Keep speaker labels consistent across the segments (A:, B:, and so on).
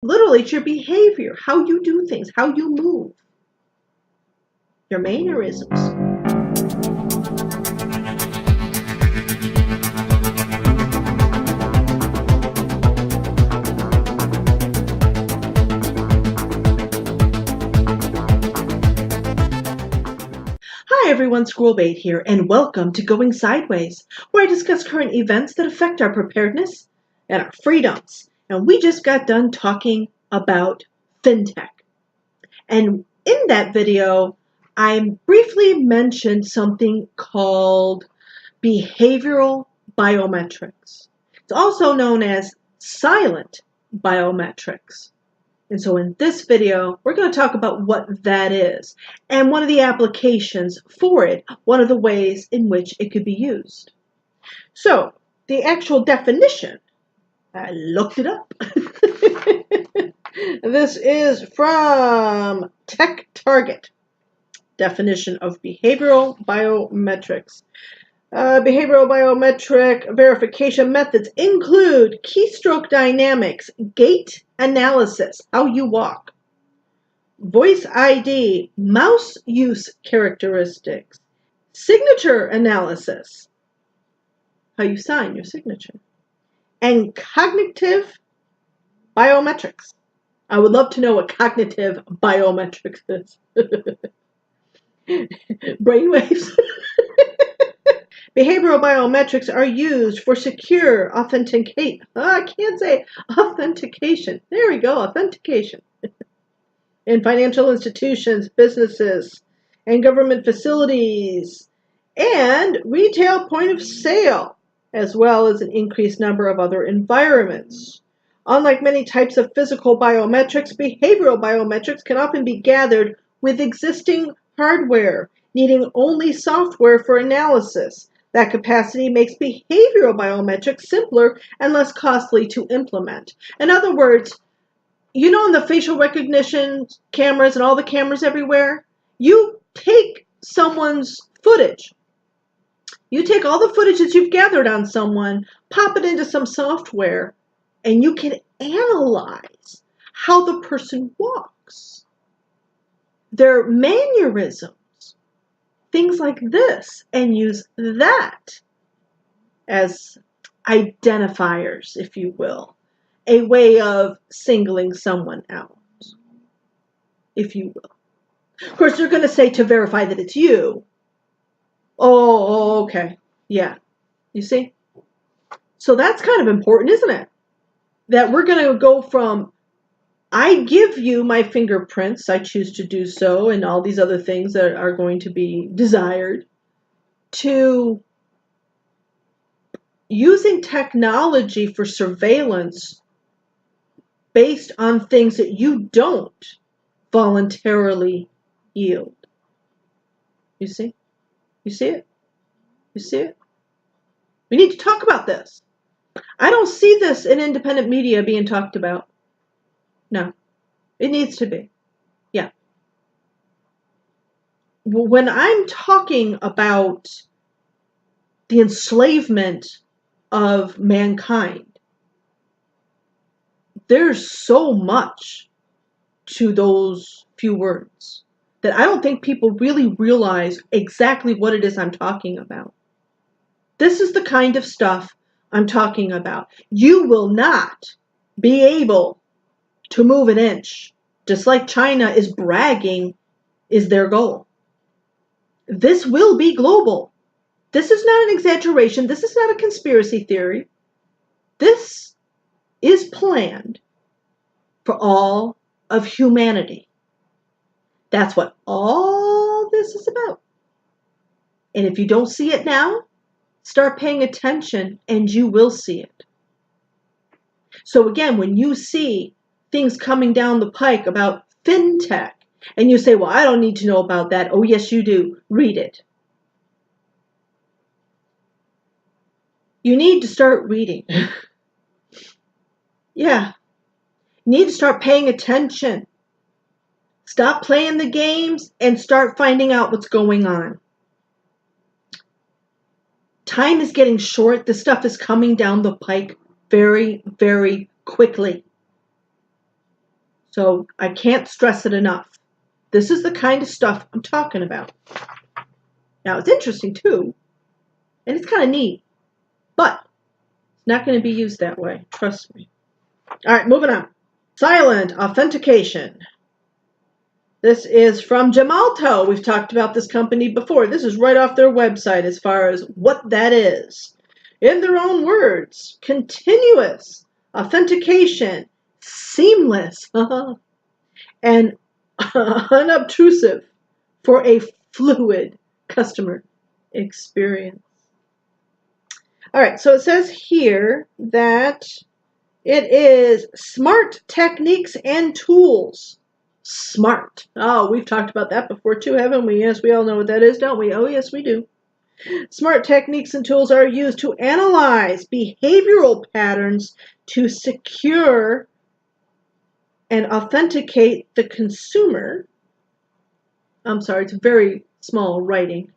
A: Literally, it's your behavior, how you do things, how you move, your mannerisms. Hi everyone, Squirrel Bait here, and welcome to Going Sideways, where I discuss current events that affect our preparedness and our freedoms. And we just got done talking about fintech. And in that video, I briefly mentioned something called behavioral biometrics. It's also known as silent biometrics. And so in this video, we're going to talk about what that is and one of the applications for it, one of the ways in which it could be used. So the actual definition, I looked it up. This is from TechTarget, definition of behavioral biometrics. Behavioral biometric verification methods include keystroke dynamics, gait analysis, how you walk, voice ID, mouse use characteristics, signature analysis, how you sign your signature, and cognitive biometrics. I would love to know what cognitive biometrics is. Brainwaves. Behavioral biometrics are used for secure authentication. I can't say authentication. There we go, authentication. In financial institutions, businesses, and government facilities, and retail point of sale, as well as an increased number of other environments. Unlike many types of physical biometrics, behavioral biometrics can often be gathered with existing hardware, needing only software for analysis. That capacity makes behavioral biometrics simpler and less costly to implement. In other words, you know, in the facial recognition cameras and all the cameras everywhere, you take someone's footage. You take all the footage that you've gathered on someone, pop it into some software, and you can analyze how the person walks, their mannerisms, things like this, and use that as identifiers, if you will, a way of singling someone out, if you will. Of course, they're going to say to verify that it's you. Oh, okay. Yeah. You see? So that's kind of important, isn't it? That we're going to go from, I give you my fingerprints, I choose to do so, and all these other things that are going to be desired, to using technology for surveillance based on things that you don't voluntarily yield. You see? You see it? You see it? We need to talk about this. I don't see this in independent media being talked about. No. It needs to be. Yeah. When I'm talking about the enslavement of mankind, there's so much to those few words that I don't think people really realize exactly what it is I'm talking about. This is the kind of stuff I'm talking about. You will not be able to move an inch, just like China is bragging is their goal. This will be global. This is not an exaggeration. This is not a conspiracy theory. This is planned for all of humanity. That's what all this is about. And if you don't see it now, start paying attention and you will see it. So again, when you see things coming down the pike about fintech, and you say, well, I don't need to know about that. Oh, yes, you do. Read it. You need to start reading. Yeah. You need to start paying attention. Stop playing the games and start finding out what's going on. Time is getting short. This stuff is coming down the pike very, very quickly. So I can't stress it enough. This is the kind of stuff I'm talking about. Now, it's interesting, too, and it's kind of neat, but it's not going to be used that way. Trust me. All right, moving on. Silent authentication. This is from Gemalto. We've talked about this company before. This is right off their website as far as what that is. In their own words, continuous authentication, seamless, and unobtrusive for a fluid customer experience. All right, so it says here that it is smart techniques and tools. Smart. Oh, we've talked about that before too, haven't we? Yes, we all know what that is, don't we? Oh, yes, we do. Smart techniques and tools are used to analyze behavioral patterns to secure and authenticate the consumer. I'm sorry, it's very small writing.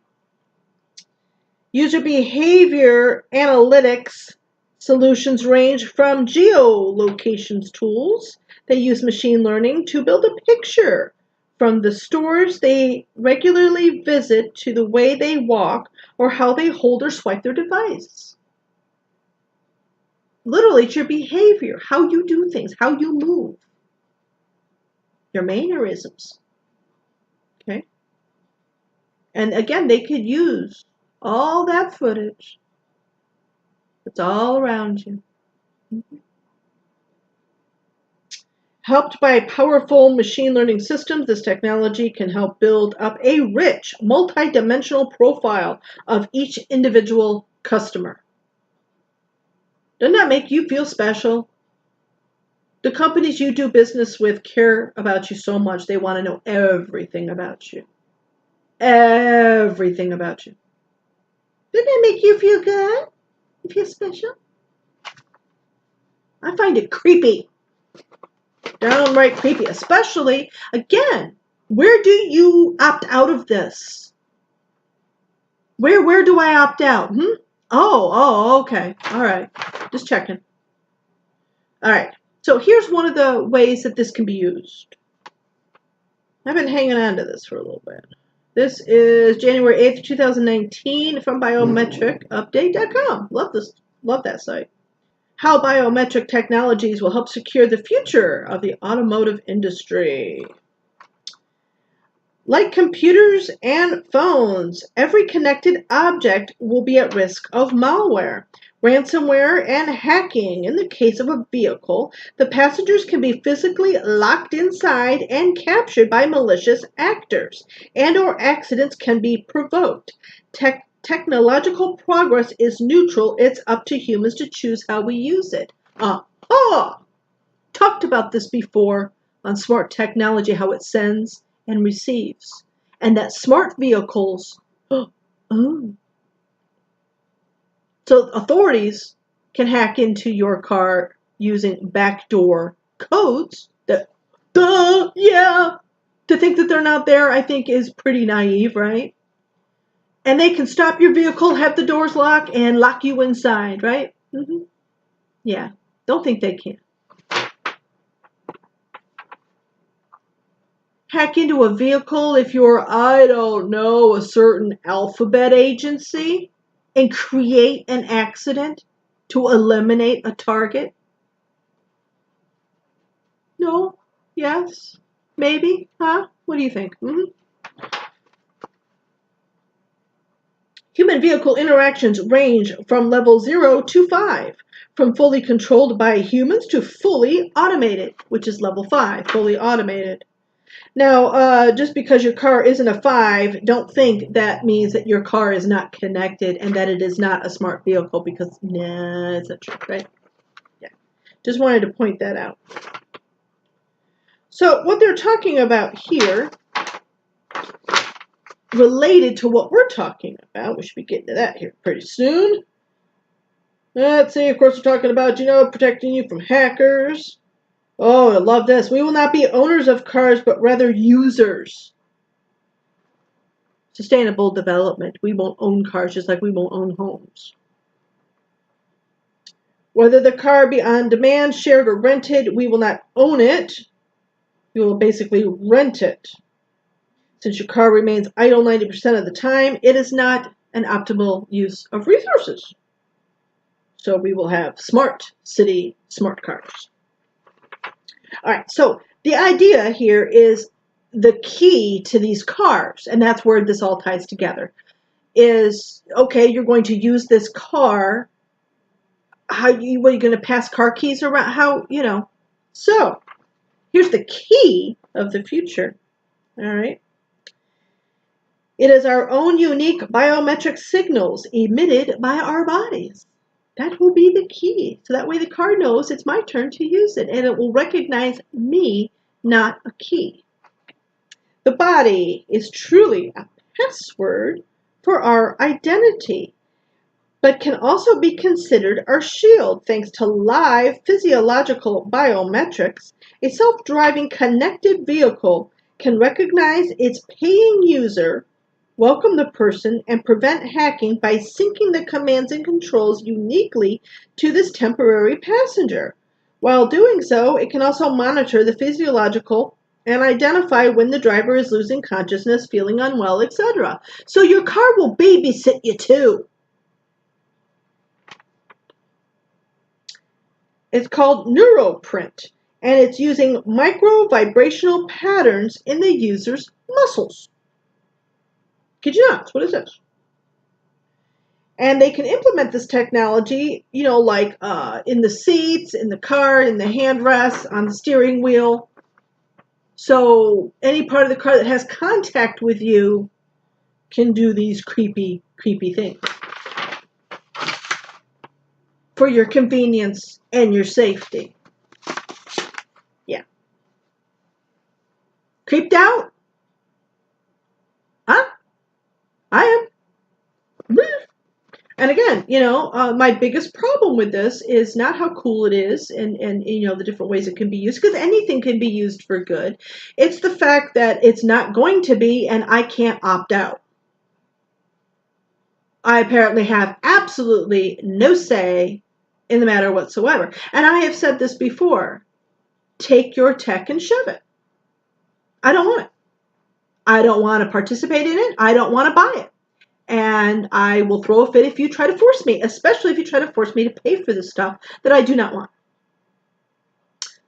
A: User behavior analytics solutions range from geolocations tools. They use machine learning to build a picture from the stores they regularly visit to the way they walk or how they hold or swipe their device. Literally, it's your behavior, how you do things, how you move, your mannerisms. Okay? And again, they could use all that footage. It's all around you. Helped by powerful machine learning systems, this technology can help build up a rich, multi-dimensional profile of each individual customer. Doesn't that make you feel special? The companies you do business with care about you so much, they want to know everything about you. Everything about you. Doesn't that make you feel good? You feel special? I find it creepy. Downright creepy. Especially, again, where do you opt out of this? Where do I opt out? Oh, okay. All right. Just checking. All right. So here's one of the ways that this can be used. I've been hanging on to this for a little bit. This is January 8th, 2019 from biometricupdate.com. Love this. Love that site. How biometric technologies will help secure the future of the automotive industry. Like computers and phones, every connected object will be at risk of malware, ransomware, and hacking. In the case of a vehicle, the passengers can be physically locked inside and captured by malicious actors, and/or accidents can be provoked. Technological progress is neutral. It's up to humans to choose how we use it. Talked about this before on smart technology, how it sends and receives. And that smart vehicles, so authorities can hack into your car using backdoor codes that, to think that they're not there, I think is pretty naive, right? And they can stop your vehicle, have the doors locked, and lock you inside, right? Yeah, don't think they can. Hack into a vehicle if you're, I don't know, a certain alphabet agency and create an accident to eliminate a target? No? Yes? Maybe? Huh? What do you think? Human-vehicle interactions range from level 0 to 5, from fully controlled by humans to fully automated, which is level 5, fully automated. Now, just because your car isn't a 5, don't think that means that your car is not connected and that it is not a smart vehicle, because, nah, it's not true, right? Yeah. Just wanted to point that out. So, what they're talking about here, related to what we're talking about, we should be getting to that here pretty soon. Let's see, of course, we're talking about, protecting you from hackers. Oh, I love this. We will not be owners of cars, but rather users. Sustainable development. We won't own cars just like we won't own homes. Whether the car be on demand, shared, or rented, we will not own it. You will basically rent it. Since your car remains idle 90% of the time, it is not an optimal use of resources. So we will have smart city, smart cars. All right, so the idea here is the key to these cars, and that's where this all ties together, is, okay, you're going to use this car. What are you going to pass car keys around? So here's the key of the future. All right. It is our own unique biometric signals emitted by our bodies. That will be the key. So that way the car knows it's my turn to use it, and it will recognize me, not a key. The body is truly a password for our identity, but can also be considered our shield thanks to live physiological biometrics. A self-driving connected vehicle can recognize its paying user, welcome the person, and prevent hacking by syncing the commands and controls uniquely to this temporary passenger. While doing so, it can also monitor the physiological and identify when the driver is losing consciousness, feeling unwell, etc. So your car will babysit you too. It's called neuroprint, and it's using micro vibrational patterns in the user's muscles. Kid you not, what is this? And they can implement this technology, like in the seats, in the car, in the handrests, on the steering wheel. So any part of the car that has contact with you can do these creepy, creepy things. For your convenience and your safety. Yeah. Creeped out? Huh? I am. And again, my biggest problem with this is not how cool it is and the different ways it can be used, because anything can be used for good. It's the fact that it's not going to be, and I can't opt out. I apparently have absolutely no say in the matter whatsoever. And I have said this before. Take your tech and shove it. I don't want it. I don't want to participate in it. I don't want to buy it. And I will throw a fit if you try to force me, especially if you try to force me to pay for the stuff that I do not want.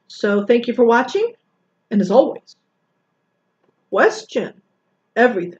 A: So thank you for watching. And as always, question everything.